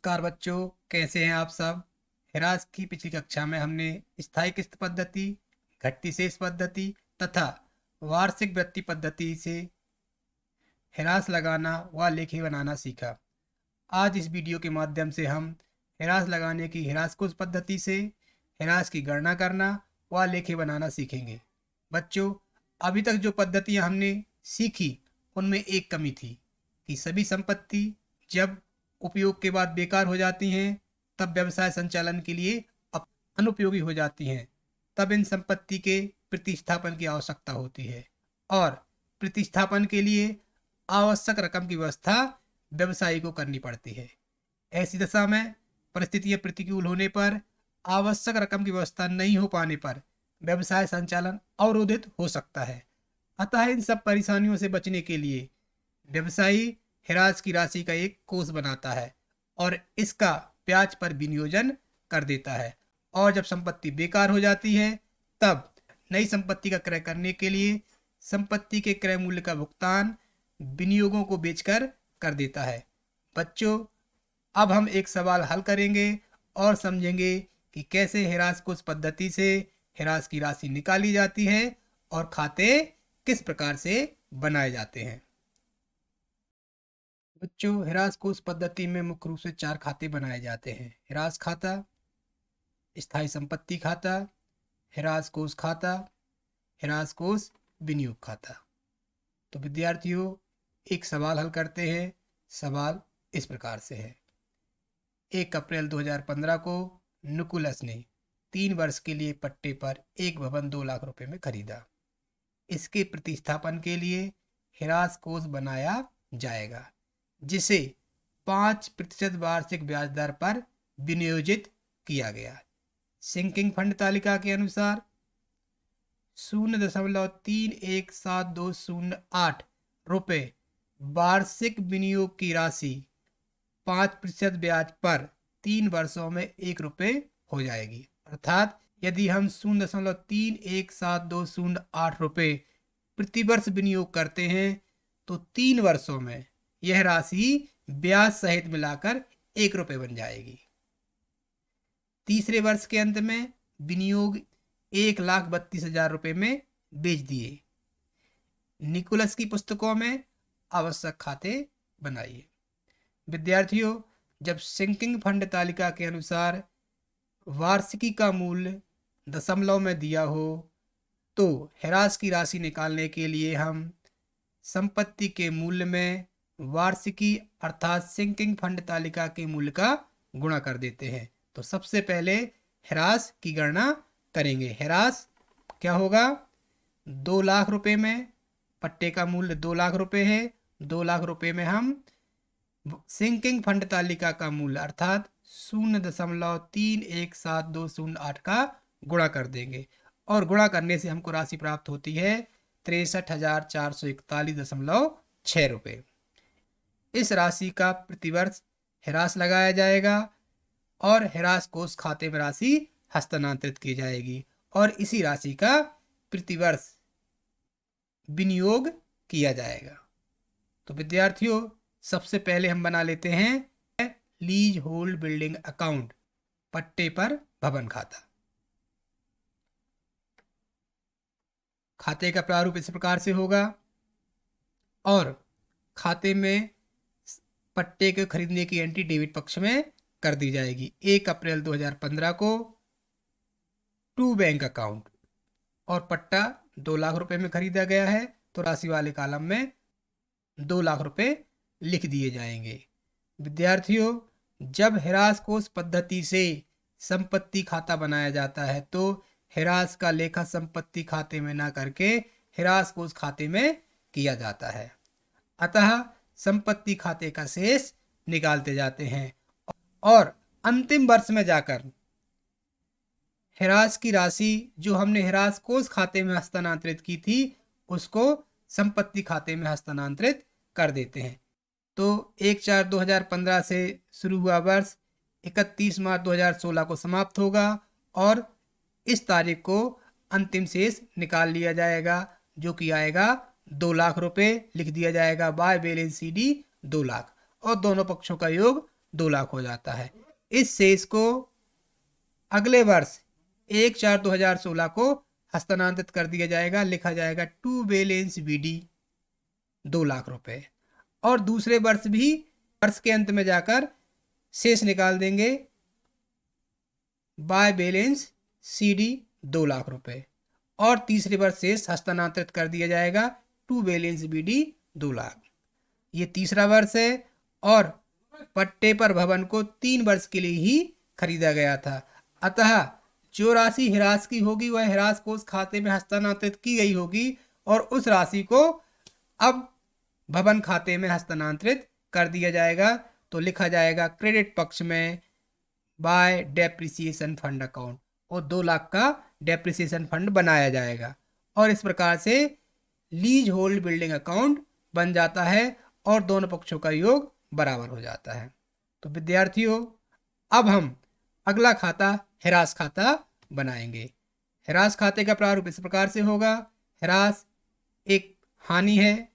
नमस्कार बच्चों, कैसे हैं आप सब। हिरास की पिछली कक्षा में हमने स्थायी किस्त पद्धति, घटती शेष पद्धति तथा वार्षिक वृत्ति पद्धति से हिरास लगाना व लेखे बनाना सीखा। आज इस वीडियो के माध्यम से हम हिरास लगाने की हिरास कोष पद्धति से हिरास की गणना करना व लेखे बनाना सीखेंगे। बच्चों, अभी तक जो पद्धतियां हमने सीखी उनमें एक कमी थी कि सभी संपत्ति जब उपयोग के बाद बेकार हो जाती हैं तब व्यवसाय संचालन के लिए अनुपयोगी हो जाती हैं। तब इन संपत्ति के प्रतिस्थापन की आवश्यकता होती है और प्रतिस्थापन के लिए आवश्यक रकम की व्यवस्था व्यवसायी को करनी पड़ती है। ऐसी दशा में परिस्थितियां प्रतिकूल होने पर, आवश्यक रकम की व्यवस्था नहीं हो पाने पर व्यवसाय संचालन अवरोधित हो सकता है। अतः इन सब परेशानियों से बचने के लिए व्यवसायी हिरास की राशि का एक कोष बनाता है और इसका ब्याज पर विनियोजन कर देता है, और जब संपत्ति बेकार हो जाती है तब नई संपत्ति का क्रय करने के लिए संपत्ति के क्रय मूल्य का भुगतान विनियोगों को बेचकर कर देता है। बच्चों, अब हम एक सवाल हल करेंगे और समझेंगे कि कैसे हिरास कोष पद्धति से हिरास की राशि निकाली जाती है और खाते किस प्रकार से बनाए जाते हैं। बच्चों, हिरास कोष पद्धति में मुख्य रूप से 4 खाते बनाए जाते हैं: हिरास खाता, स्थायी संपत्ति खाता, हिरास कोष खाता, हिरास कोष विनियोग खाता। तो विद्यार्थियों, एक सवाल हल करते हैं। सवाल इस प्रकार से है: 1 अप्रैल 2015 को निकोलस ने 3 वर्ष के लिए पट्टे पर एक भवन 2 लाख रुपए में खरीदा। इसके प्रतिस्थापन के लिए हिरास कोष बनाया जाएगा जिसे 5% वार्षिक ब्याज दर पर विनियोजित किया गया। सिंकिंग फंड तालिका के अनुसार 0.317208 रुपए वार्षिक विनियोग की राशि 5% ब्याज पर 3 वर्षों में 1 रुपए हो जाएगी। अर्थात यदि हम 0.317208 रुपए प्रतिवर्ष विनियोग करते हैं तो 3 वर्षों में यह राशि ब्याज सहित मिलाकर 1 रुपए बन जाएगी। तीसरे वर्ष के अंत में विनियोग 1,32,000 रुपए में बेच दिए। निकोलस की पुस्तकों में आवश्यक खाते बनाइए। विद्यार्थियों, जब सिंकिंग फंड तालिका के अनुसार वार्षिकी का मूल्य दशमलव में दिया हो तो हिरास की राशि निकालने के लिए हम संपत्ति के मूल्य में वार्षिकी अर्थात सिंकिंग फंड तालिका के मूल्य का गुणा कर देते हैं। तो सबसे पहले हिरास की गणना करेंगे। हिरास क्या होगा? 2 लाख रुपए में पट्टे का मूल्य 2 लाख रुपए है। 2 लाख रुपए में हम सिंकिंग फंड तालिका का मूल्य अर्थात 0.317208 का गुणा कर देंगे और गुणा करने से हमको राशि प्राप्त होती है 63,441.6 रुपये। इस राशि का प्रतिवर्ष हिरास लगाया जाएगा और हिरास कोष खाते में राशि हस्तांतरित की जाएगी और इसी राशि का प्रतिवर्ष विनियोग किया जाएगा। तो विद्यार्थियों, सबसे पहले हम बना लेते हैं लीज होल्ड बिल्डिंग अकाउंट, पट्टे पर भवन खाता। खाते का प्रारूप इस प्रकार से होगा और खाते में पट्टे के खरीदने की एंट्री डेबिट पक्ष में कर दी जाएगी। 1 अप्रैल 2015 को टू बैंक अकाउंट और पट्टा 2 लाख रुपए में खरीदा गया है तो राशि वाले कॉलम में 2 लाख रुपए लिख दिए जाएंगे। विद्यार्थियों, जब हिरास कोष पद्धति से संपत्ति खाता बनाया जाता है तो हिरास का लेखा संपत्ति खाते में ना करके हिरास कोष खाते में किया जाता है। अतः संपत्ति खाते का शेष निकालते जाते हैं और अंतिम वर्ष में जाकर हिरास की राशि जो हमने हिरास कोष खाते में हस्तांतरित की थी उसको संपत्ति खाते में हस्तांतरित कर देते हैं। तो 1/4/2015 से शुरू हुआ वर्ष 31 मार्च 2016 को समाप्त होगा और इस तारीख को अंतिम शेष निकाल लिया जाएगा जो कि आएगा 2 लाख रुपए। लिख दिया जाएगा बाय बैलेंस CD 2 लाख और दोनों पक्षों का योग 2 लाख हो जाता है। इस शेष को अगले वर्ष 1/4/2016 को हस्तांतरित कर दिया जाएगा, लिखा जाएगा टू बैलेंस बीडी 2 लाख रुपए। और दूसरे वर्ष भी वर्ष के अंत में जाकर शेष निकाल देंगे बाय बैलेंस सीडी 2 लाख रुपए, और तीसरे वर्ष शेष हस्तांतरित कर दिया जाएगा टू बैलेंस बीडी 2 लाख। ये तीसरा वर्ष है और पट्टे पर भवन को 3 वर्ष के लिए ही खरीदा गया था, अतः जो राशि हिरास की होगी वह हिरास कोष खाते में हस्तांतरित की गई होगी और उस राशि को अब भवन खाते में हस्तांतरित कर दिया जाएगा। तो लिखा जाएगा क्रेडिट पक्ष में बाय डेप्रिसिएशन फंड अकाउंट, और 2 लाख का डेप्रिसिएशन फंड बनाया जाएगा, और इस प्रकार से लीज होल्ड बिल्डिंग अकाउंट बन जाता है और दोनों पक्षों का योग बराबर हो जाता है। तो विद्यार्थियों, अब हम अगला खाता हिरास खाता बनाएंगे। हिरास खाते का प्रारूप इस प्रकार से होगा। हिरास एक हानि है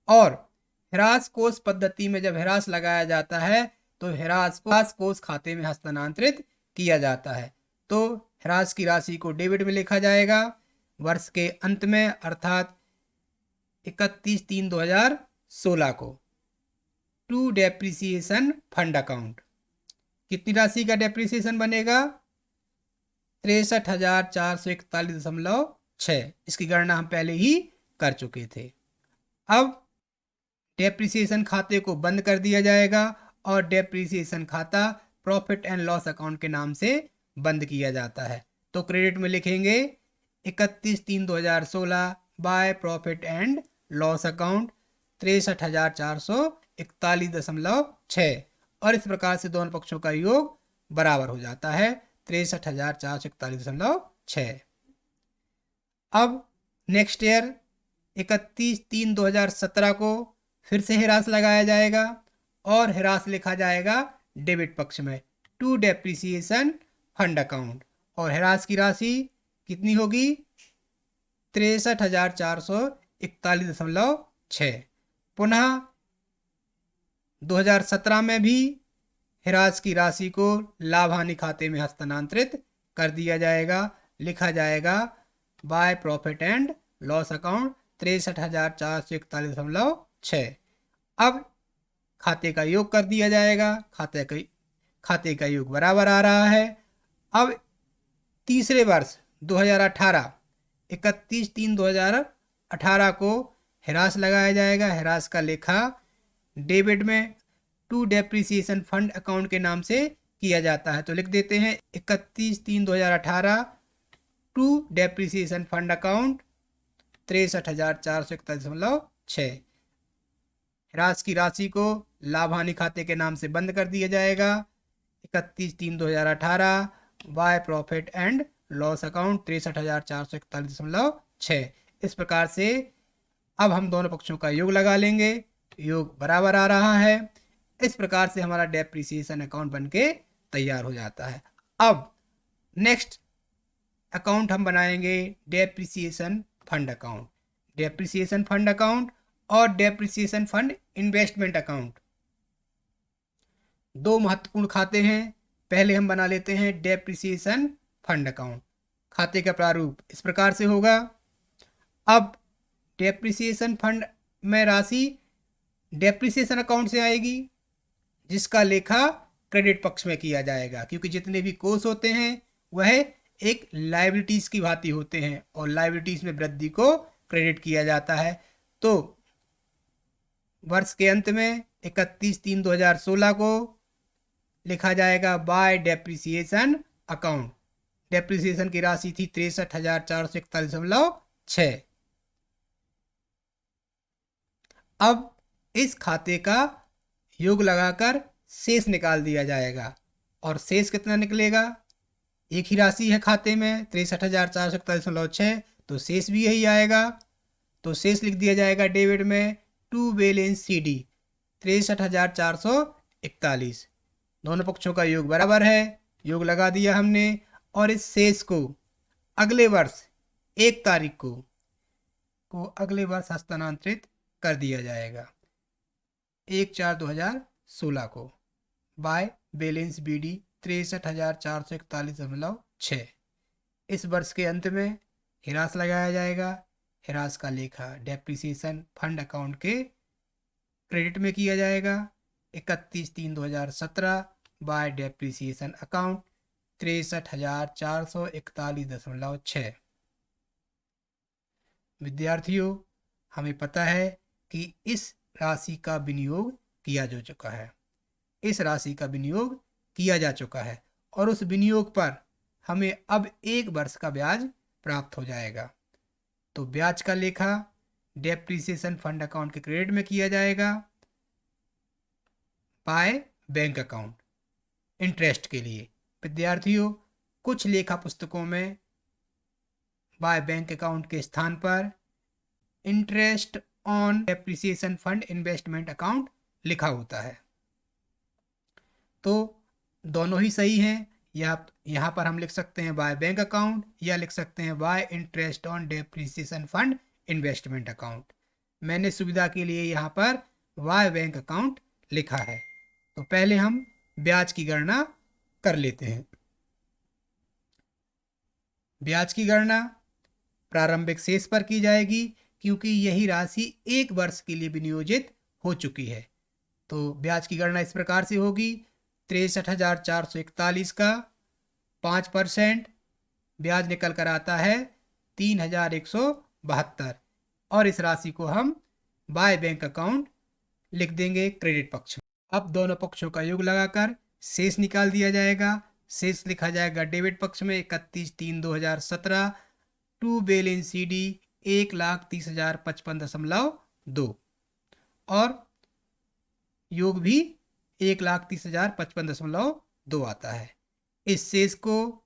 और हिरास कोष पद्धति में जब हिरास लगाया जाता है तो हिरास कोष खाते में हस्तांतरित किया जाता है। तो हिरास की राशि को डेबिट में लिखा जाएगा वर्ष के अंत में, अर्थात 31/3/2016 को टू डेप्रिसिएशन फंड अकाउंट। कितनी राशि का डेप्रिसिएशन बनेगा? 63,441.6। इसकी गणना हम पहले ही कर चुके थे। अब डेप्रिसिएशन खाते को बंद कर दिया जाएगा और डेप्रिसिएशन खाता प्रॉफिट एंड लॉस अकाउंट के नाम से बंद किया जाता है। तो क्रेडिट में लिखेंगे 31/3/2016 by profit and loss account 63,441.6, और इस प्रकार से दोनों पक्षों का योग बराबर हो जाता है 63,441.6। अब नेक्स्ट ईयर 31/3/2017 को फिर से हिरास लगाया जाएगा और हिरास लिखा जाएगा डेबिट पक्ष में टू डेप्रिसिएशन फंड अकाउंट, और हिरास की राशि कितनी होगी? 63,441.6। पुनः 2017 में भी हिरास की राशि को लाभ हानि खाते में हस्तांतरित कर दिया जाएगा, लिखा जाएगा by profit and loss account 63,441.6। अब खाते का योग कर दिया जाएगा, खाते का योग बराबर आ रहा है। अब तीसरे वर्ष 2018 31/3/2018 को हिरास लगाया जाएगा। हिरास का लेखा डेबिट में टू डेप्रिसिएशन फंड अकाउंट के नाम से किया जाता है। तो लिख देते हैं 31/3/2018 टू डेप्रिसिएशन फंड अकाउंट 63,441.6। हिरास की राशि को लाभ हानि खाते के नाम से बंद कर दिया जाएगा 31/3/2018 by profit and loss account 63,441.6। इस प्रकार से अब हम दोनों पक्षों का योग लगा लेंगे, योग बराबर आ रहा है। इस प्रकार से हमारा डेप्रिसिएशन अकाउंट बनके तैयार हो जाता है। अब नेक्स्ट अकाउंट हम बनाएंगे depreciation fund account. Depreciation fund account और डेप्रिसिएशन फंड इन्वेस्टमेंट अकाउंट दो महत्वपूर्ण खाते हैं। पहले हम बना लेते हैं डेप्रिसिएशन फंड अकाउंट। खाते का प्रारूप इस प्रकार से होगा। अब डेप्रिसिएशन फंड में राशि डेप्रिसिएशन अकाउंट से आएगी जिसका लेखा क्रेडिट पक्ष में किया जाएगा, क्योंकि जितने भी कोष होते हैं वह एक लायबिलिटीज की भांति होते हैं और लायबिलिटीज में वृद्धि को क्रेडिट किया जाता है। तो वर्ष के अंत में 31/3/2016 को लिखा जाएगा बाय डेप्रिसिएशन अकाउंट। डेप्रिसिएशन की राशि थी 63,441.6। अब इस खाते का योग लगाकर शेष निकाल दिया जाएगा, और शेष कितना निकलेगा? एक ही राशि है खाते में 63,441.6, तो शेष भी यही आएगा। तो शेष लिख दिया जाएगा डेबिट में टू बैलेंस सीडी 63,441। दोनों पक्षों का योग बराबर है, योग लगा दिया हमने, और इस शेष को अगले वर्ष 1 तारीख को अगले वर्ष हस्तांतरित कर दिया जाएगा 1/4/2016 को बाय बैलेंस BD 63,441.6। इस वर्ष के अंत में ह्रास लगाया जाएगा। ह्रास का लेखा डेप्रिसिएशन फंड अकाउंट के क्रेडिट में किया जाएगा। 31/3/2017 बाय डेप्रिसिएशन अकाउंट 63,441.6। विद्यार्थियों, हमें पता है कि इस राशि का विनियोग किया जा चुका है। इस राशि का विनियोग किया जा चुका है और उस विनियोग पर हमें अब 1 वर्ष का ब्याज प्राप्त हो जाएगा। तो ब्याज का लेखा डेप्रिसिएशन फंड अकाउंट के क्रेडिट में किया जाएगा बाय बैंक अकाउंट इंटरेस्ट के लिए। विद्यार्थियों, कुछ लेखा पुस्तकों में बाय बैंक अकाउंट के स्थान पर interest on depreciation fund investment account लिखा होता है। तो दोनों ही सही हैं। यहाँ पर हम लिख सकते हैं बाय बैंक अकाउंट या लिख सकते हैं bye interest on depreciation fund investment account. मैंने सुविधा के लिए यहाँ पर बाय बैंक अकाउंट लिखा है। तो पहले हम ब्याज की गणना कर लेते हैं। ब्याज की गणना प्रारंभिक शेष पर की जाएगी क्योंकि यही राशि 1 वर्ष के लिए विनियोजित हो चुकी है। तो ब्याज की गणना इस प्रकार से होगी। 63,441 का 5% ब्याज निकल कर आता है 3,172 और इस राशि को हम बाय बैंक अकाउंट लिख देंगे क्रेडिट पक्ष में। अब दोनों पक्षों का योग लगाकर शेष निकाल दिया जाएगा। शेष लिखा जाएगा डेबिट पक्ष में 31/3/2017 टू बैलेंस CD 1,30,055.2 और योग भी 1,30,055.2 आता है। इस शेष को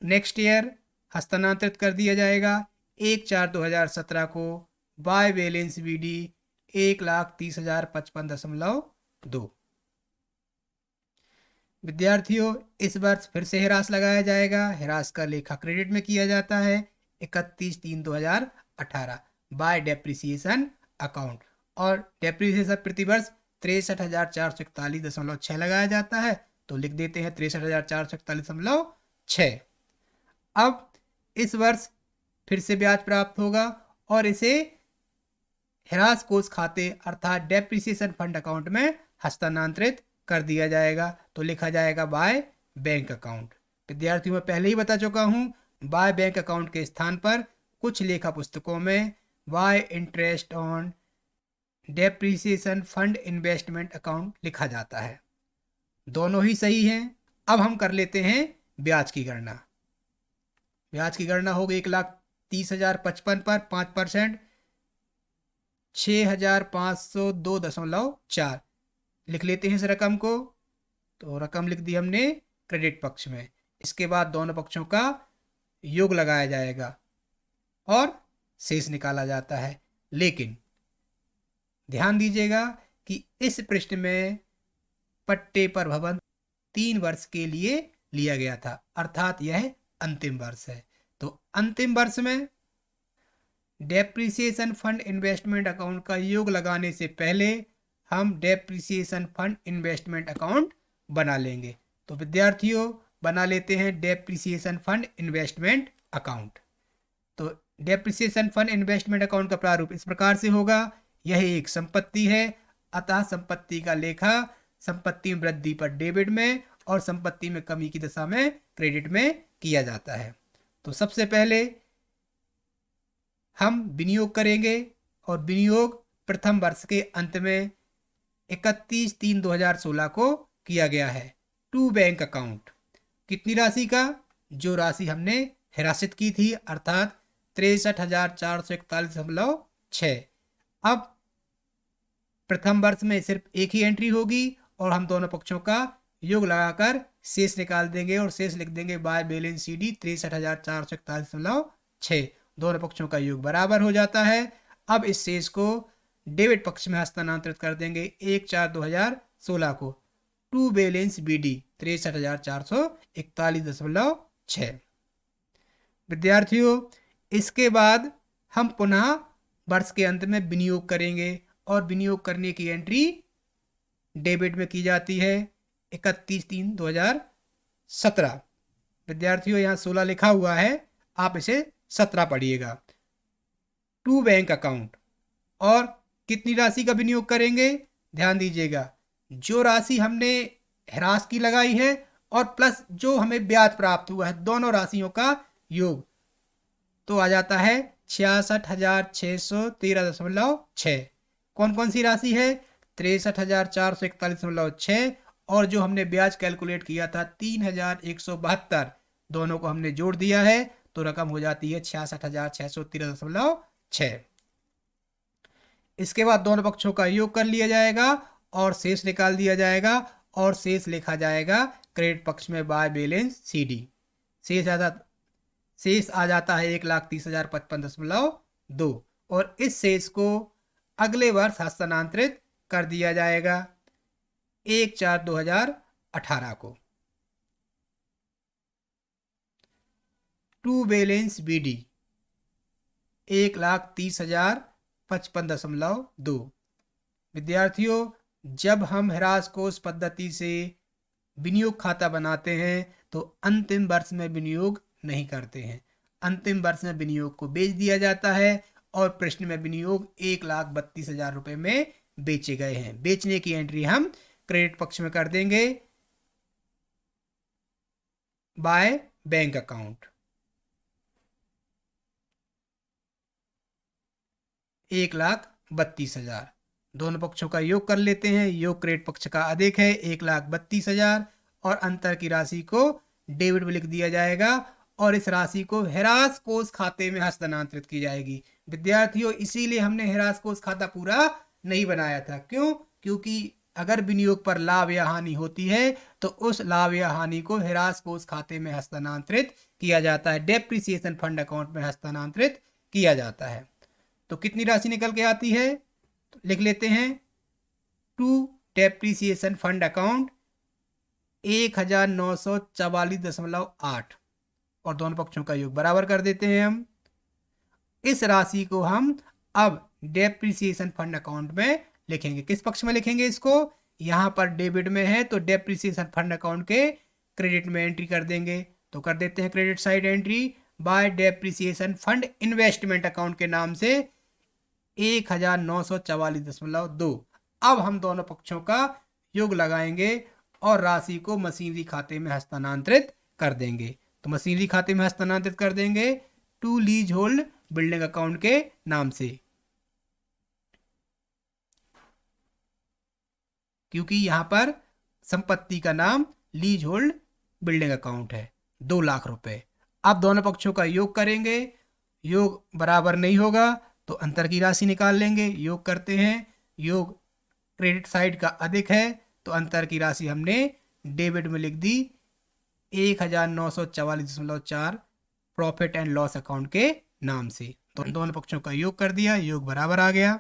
नेक्स्ट ईयर हस्तांतरित कर दिया जाएगा। 1/4/2017 को बाय बैलेंस BD 1,30,055.2। विद्यार्थियों, इस वर्ष फिर से ह्रास लगाया जाएगा। ह्रास का लेखा क्रेडिट में किया जाता है 31/3/2018 बाय डेप्रिसिएशन अकाउंट और डेप्रिसिएशन प्रतिवर्ष 63,441.6 लगाया जाता है। तो लिख देते हैं 63,441.6। अब इस वर्ष फिर से ब्याज प्राप्त होगा और इसे ह्रास कोष खाते अर्थात डेप्रिसिएशन फंड अकाउंट में हस्तांतरित कर दिया जाएगा। तो लिखा जाएगा बाय बैंक अकाउंट। विद्यार्थियों, मैं पहले ही बता चुका हूं, बाय बैंक अकाउंट के स्थान पर कुछ लेखा पुस्तकों में bye interest on depreciation fund investment account लिखा जाता है। दोनों ही सही हैं। अब हम कर लेते हैं ब्याज की गणना। ब्याज की गणना होगी 1,30,055 पर 5% 6,502.4 लिख लेते हैं इस रकम को। तो रकम लिख दी हमने क्रेडिट पक्ष में। इसके बाद दोनों पक्षों का योग लगाया जाएगा और शेष निकाला जाता है। लेकिन ध्यान दीजिएगा कि इस पृष्ठ में पट्टे पर भवन 3 वर्ष के लिए लिया गया था, अर्थात यह अंतिम वर्ष है। तो अंतिम वर्ष में डेप्रिसिएशन फंड इन्वेस्टमेंट अकाउंट का योग लगाने से पहले हम डेप्रिसिएशन फंड इन्वेस्टमेंट अकाउंट बना लेंगे। तो विद्यार्थियों, बना लेते हैं डेप्रिसिएशन फंड इन्वेस्टमेंट अकाउंट। तो डेप्रिसिएशन फंड इन्वेस्टमेंट अकाउंट का प्रारूप इस प्रकार से होगा। यह एक संपत्ति है, अतः संपत्ति का लेखा संपत्ति में वृद्धि पर डेबिट में और संपत्ति में कमी की दशा में क्रेडिट में किया जाता है। तो सबसे पहले हम विनियोग करेंगे और विनियोग प्रथम वर्ष के अंत में 31/3/2016 को किया गया है टू बैंक अकाउंट। कितनी राशि का? जो राशि हमने हिरासत की थी, अर्थात 63,441.6। अब प्रथम वर्ष में सिर्फ एक ही एंट्री होगी और हम दोनों पक्षों का योग लगाकर शेष निकाल देंगे और शेष लिख देंगे बाय बैलेंस CD 63,441.6। दोनों पक्षों का योग बराबर हो जाता है। अब इस शेष को डेबिट पक्ष में हस्तांतरित कर देंगे 1/4/2016 को टू बैलेंस BD 63,441.6। विद्यार्थियों, इसके बाद हम पुनः वर्ष के अंत में विनियोग करेंगे और विनियोग करने की एंट्री डेबिट में की जाती है 31/3/2017। विद्यार्थियों यहाँ 16 लिखा हुआ है, आप इसे 17 पढ़िएगा। टू बैंक अकाउंट, और कितनी राशि का विनियोग करेंगे, ध्यान दीजिएगा। जो राशि हमने ह्रास की लगाई है और प्लस जो हमें ब्याज प्राप्त हुआ है, दोनों राशियों का योग, तो आ जाता है 66,613.6। कौन कौन सी राशि है, 63,441.6, और जो हमने ब्याज कैलकुलेट किया था 3,172, दोनों को हमने जोड़ दिया है तो रकम हो जाती है 66,613.6। इसके बाद दोनों पक्षों का योग कर लिया जाएगा और शेष निकाल दिया जाएगा, और शेष लिखा जाएगा क्रेडिट पक्ष में बाय बैलेंस CD। शेष आ जाता है 1,30,055.2, और इस शेष को अगले वर्ष हस्तांतरित कर दिया जाएगा 1/4/2018 को। To balance BD 1,30,055.2। विद्यार्थियों, जब हम ह्रास कोष पद्धति से विनियोग खाता बनाते हैं तो अंतिम वर्ष में विनियोग नहीं करते हैं। अंतिम वर्ष में विनियोग को बेच दिया जाता है और प्रश्न में विनियोग 1,32,000 रुपए में बेचे गए हैं। बेचने की एंट्री हम क्रेडिट पक्ष में कर देंगे बाय बैंक अकाउंट। 1,32,000, दोनों पक्षों का योग कर लेते हैं। योग क्रेडिट पक्ष का अधिक है 1,32,000, और अंतर की राशि को डेबिट में लिख दिया जाएगा और इस राशि को ह्रास कोष खाते में हस्तांतरित की जाएगी। विद्यार्थियों, इसीलिए हमने ह्रास कोष खाता पूरा नहीं बनाया था। क्यों? क्योंकि अगर विनियोग पर लाभ या हानि होती है तो उस लाभ या हानि को ह्रास कोष खाते में हस्तांतरित किया जाता है, डेप्रिसिएशन फंड अकाउंट में हस्तांतरित किया जाता है। तो कितनी राशि निकल के आती है, तो लिख लेते हैं। टू डेप्रिसिएशन फंड अकाउंट 1,944.8, और दोनों पक्षों का योग बराबर कर देते हैं हम। इस राशि को हम अब डेप्रिसिएशन फंड अकाउंट में लिखेंगे। किस पक्ष में लिखेंगे इसको, यहां पर डेबिट में है तो डेप्रिसिएशन फंड अकाउंट के क्रेडिट में एंट्री कर देंगे। तो कर देते हैं credit side entry bye depreciation fund investment account के नाम से 1,944.2। अब हम दोनों पक्षों का योग लगाएंगे और राशि को मशीनरी खाते में हस्तांतरित कर देंगे। तो मशीनरी खाते में हस्तांतरित कर देंगे to leasehold building account के नाम से, क्योंकि यहां पर संपत्ति का नाम लीज होल्ड बिल्डिंग अकाउंट है, 2 लाख रुपए। अब दोनों पक्षों का योग करेंगे, योग बराबर नहीं होगा तो अंतर की राशि निकाल लेंगे। योग करते हैं, योग क्रेडिट साइड का अधिक है तो अंतर की राशि हमने डेबिट में लिख दी 1,944.4 प्रॉफिट एंड लॉस अकाउंट के नाम से। तो दोनों पक्षों का योग कर दिया, योग बराबर आ गया।